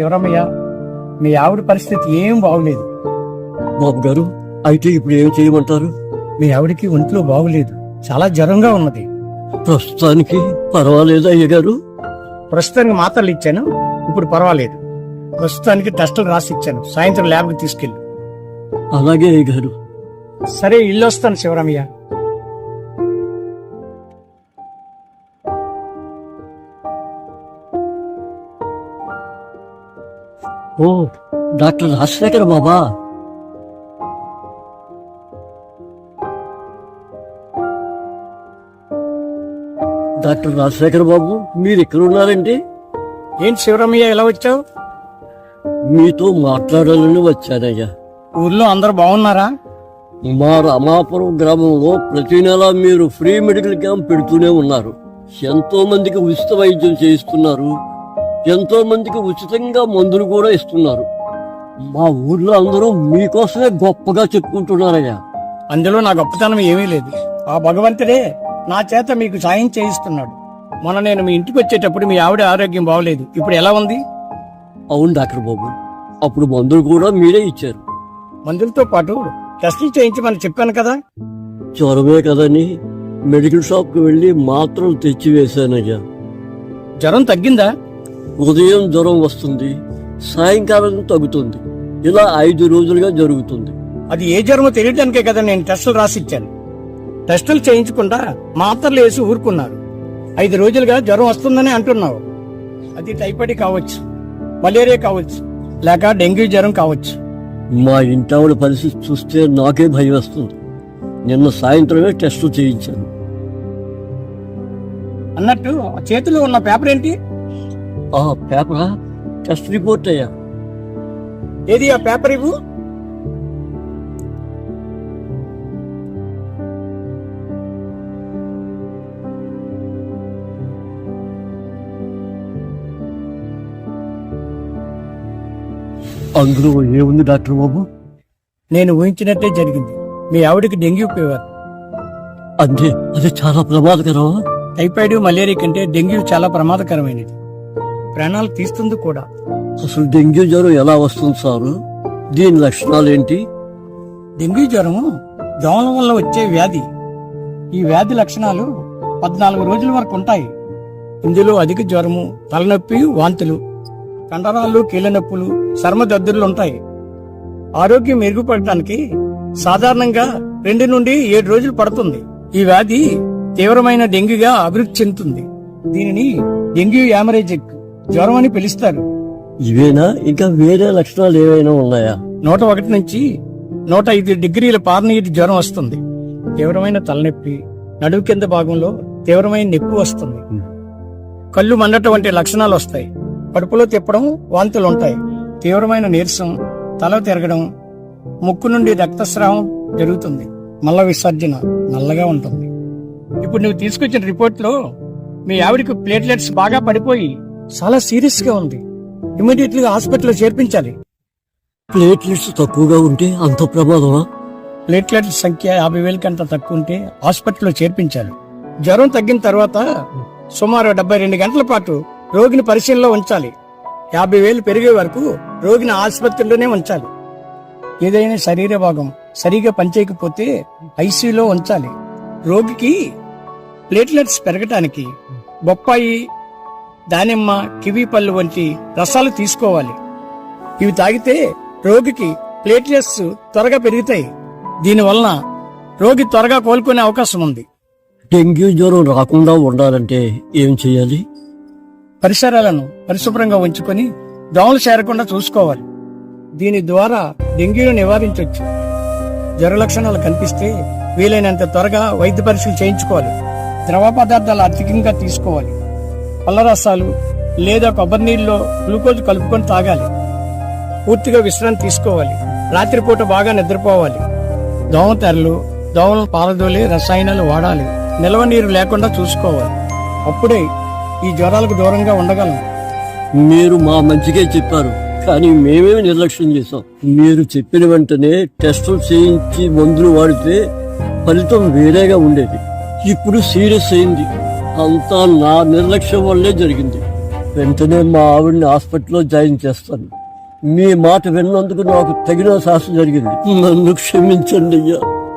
శివరామయ్య, మీ ఆవిడ పరిస్థితి ఏం బాగులేదు. బాబు గారు, అయితే ఇప్పుడు ఏం చేయమంటారు? మీ ఆవిడకి ఒంట్లో బాగులేదు, చాలా జ్వరంగా ఉన్నది. ప్రస్తుతానికి పర్వాలేదు అయ్య గారు. ప్రస్తుతానికి మాత్రలు ఇచ్చాను, ఇప్పుడు పర్వాలేదు. ప్రస్తుతానికి టెస్టులు రాసి ఇచ్చాను, సాయంత్రం ల్యాబ్కి తీసుకెళ్ళి. అలాగే అయ్య గారు. సరే, ఇల్లు వస్తాను శివరామయ్య. ఓ, డాక్టర్ రాజశేఖర్ బాబా. డాక్టర్ రాజశేఖర్ బాబు, మీరు ఇక్కడ ఉన్నారండి? ఏంటి శివరామయ్య, ఎలా వచ్చావు? మీతో మాట్లాడాలని వచ్చానయ్యా. ఊర్లో అందరూ బాగున్నారా? మా రామాపురం గ్రామంలో ప్రతి నెల మీరు ఫ్రీ మెడికల్ క్యాంప్ పెడుతూనే ఉన్నారు. ఎంతో మందికి ఉచిత వైద్యం చేయిస్తున్నారు, ఎంతో మందికి ఉచితంగా మందులు కూడా ఇస్తున్నారు. మా ఊర్లో అందరూ మీకోసమే గొప్పగా చెప్పుకుంటున్నారయ్యా. అందులో నా గొప్పతనం ఏమీ లేదు. ఆ భగవంతుడే నా చేత మీకు సాయం చేయిస్తున్నాడు. మొన్న నేను మీ ఇంటికి వచ్చేటప్పుడు మీ ఆవిడ ఆరోగ్యం బాగలేదు, ఇప్పుడు ఎలా ఉంది? అవును డాక్టర్ బాబు, అప్పుడు మందులు కూడా మీరే ఇచ్చారు. మందులతో పాటు టెస్టులు చేయించమని చెప్పాను కదా. జ్వరమే కదని మెడికల్ షాప్కి వెళ్లి మాత్రలు తెచ్చి వేశానయ్యా. జ్వరం తగ్గిందా? ఉదయం జ్వరం వస్తుంది, సాయంకాలం తగ్గుతుంది. ఇలా 5 రోజులుగా జరుగుతుంది. అది ఏ జ్వరమో తెలియడానికే కదా నేను టెస్టులు రాసిచ్చాను. టెస్టులు చేయించకుండా మాత్రలు వేసి ఊరుకున్నారు. 5 రోజులుగా జ్వరం వస్తుందని అంటున్నావు. అది టైఫాయిడ్ కావచ్చు, మలేరియా కావచ్చు, లేక డెంగ్యూ జ్వరం కావచ్చు. మా ఇంటావిడ పరిస్థితి చూస్తే నాకే భయం వస్తుంది. నిన్న సాయంత్రమే టెస్టు చేయించాను. అన్నట్టు ఆ చేతిలో ఉన్న పేపర్ ఏంటి? ఆ పేపరా? టెస్ట్ రిపోర్ట్ అయ్యా. ఏది ఆ పేపర్ ఇవ్వు. అందులో ఏముంది డాక్టర్ బాబు? నేను ఊహించినట్టే జరిగింది. మీ ఆవిడకి డెంగ్యూ ఫీవర్. అంటే అది చాలా ప్రమాదకరమా? టైఫాయిడ్, మలేరియా కంటే డెంగ్యూ చాలా ప్రమాదకరమైనది, ప్రాణాలు తీస్తుంది కూడా. అసలు డెంగ్యూ జ్వరం ఎలా వస్తుంది సారు? దీని లక్షణాలు ఏంటి? డెంగ్యూ జ్వరము దోమల వల్ల వచ్చే వ్యాధి. ఈ వ్యాధి లక్షణాలు 14 రోజుల వరకు ఉంటాయి. ఇందులో అధిక జ్వరము, తలనొప్పి, వాంతులు, కండరాలు, కీళ్ళ నొప్పులు, చర్మదద్దుర్లు ఉంటాయి. ఆరోగ్యం మెరుగుపడటానికి సాధారణంగా 2 నుండి 7 రోజులు పడుతుంది. ఈ వ్యాధి తీవ్రమైన డెంగ్యూగా అభివృద్ధి చెందుతుంది. దీనిని డెంగ్యూ యామరేజిక్ జ్వరం అని పిలుస్తారు. ఇవేనా, ఇంకా వేరే లక్షణాలు ఏమైనా ఉన్నాయా? 101 నుంచి 105 డిగ్రీల ఫారెన్హీట్ జ్వరం వస్తుంది. తీవ్రమైన తలనొప్పి, నడుము కింద భాగంలో తీవ్రమైన నొప్పి వస్తుంది. కళ్ళు మండటం వంటి లక్షణాలు వస్తాయి. కడుపులో తిప్పడం, వాంతులు ఉంటాయి. తీవ్రమైన నీరసం, తల తిరగడం, ముక్కు నుండి రక్తస్రావం జరుగుతుంది. మల విసర్జన నల్లగా ఉంటుంది. ఇప్పుడు నువ్వు తీసుకొచ్చిన రిపోర్ట్ లో మీ ఆవిడకి ప్లేట్లెట్స్ బాగా పడిపోయి చాలా సీరియస్ గా ఉంది. ఇమీడియట్ గా హాస్పిటల్లో చేర్పించాలి. ప్లేట్లెట్స్ తక్కువగా ఉంటే అంత ప్రమాదమా? ప్లేట్లెట్ల సంఖ్య 50,000 కంటే తక్కువ ఉంటే హాస్పిటల్లో చేర్పించాలి. జ్వరం తగ్గిన తర్వాత సుమారు 72 గంటల పాటు రోగిని పరిశీలనలో ఉంచాలి. 50,000 పెరిగే వరకు రోగిని ఆసుపత్రిలోనే ఉంచాలి. ఏదైనా శరీర భాగం సరిగా పనిచేయకపోతే ఐసీయూలో ఉంచాలి. రోగికి ప్లేట్లెట్స్ పెరగటానికి బొప్పాయి, దానిమ్మ, కివి పళ్ళు వంటి రసాలు తీసుకోవాలి. ఇవి తాగితే రోగికి ప్లేట్లెట్స్ త్వరగా పెరుగుతాయి. దీనివలన రోగి త్వరగా కోలుకునే అవకాశం ఉంది. డెంగ్యూ జ్వరం రాకుండా ఉండాలంటే ఏం చేయాలి? పరిసరాలను పరిశుభ్రంగా ఉంచుకొని దోమలు చేరకుండా చూసుకోవాలి. దీని ద్వారా డెంగ్యూను నివారించవచ్చు. జ్వర లక్షణాలు కనిపిస్తే వీలైనంత త్వరగా వైద్య పరీక్షలు చేయించుకోవాలి. ద్రవ పదార్థాలు అధికంగా తీసుకోవాలి. పళ్ళ రసాలు లేదా కొబ్బరి నీళ్ళలో గ్లూకోజ్ కలుపుకొని తాగాలి. పూర్తిగా విశ్రాంతి తీసుకోవాలి. రాత్రిపూట బాగా నిద్రపోవాలి. దోమ తెరలు, దోమలను పారదోలే రసాయనాలు వాడాలి. నిల్వ నీరు లేకుండా చూసుకోవాలి. అప్పుడే ఈ జ్వరాలకు దూరంగా ఉండగలం. మీరు మా మంచిగా చెప్పారు, కానీ మేమేమి నిర్లక్ష్యం చేశాం. మీరు చెప్పిన వెంటనే టెస్టులు చేయించి మందులు వాడితే ఫలితం వేరేగా ఉండేది. ఇప్పుడు సీరియస్ అయింది. అంతా నా నిర్లక్ష్యం వల్లే జరిగింది. వెంటనే మా ఆవిడ్ని హాస్పిటల్లో జాయిన్ చేస్తాను. మీ మాట విన్నందుకు నాకు తగిన శాస్త్రం జరిగింది. నన్ను క్షమించండి అయ్యా.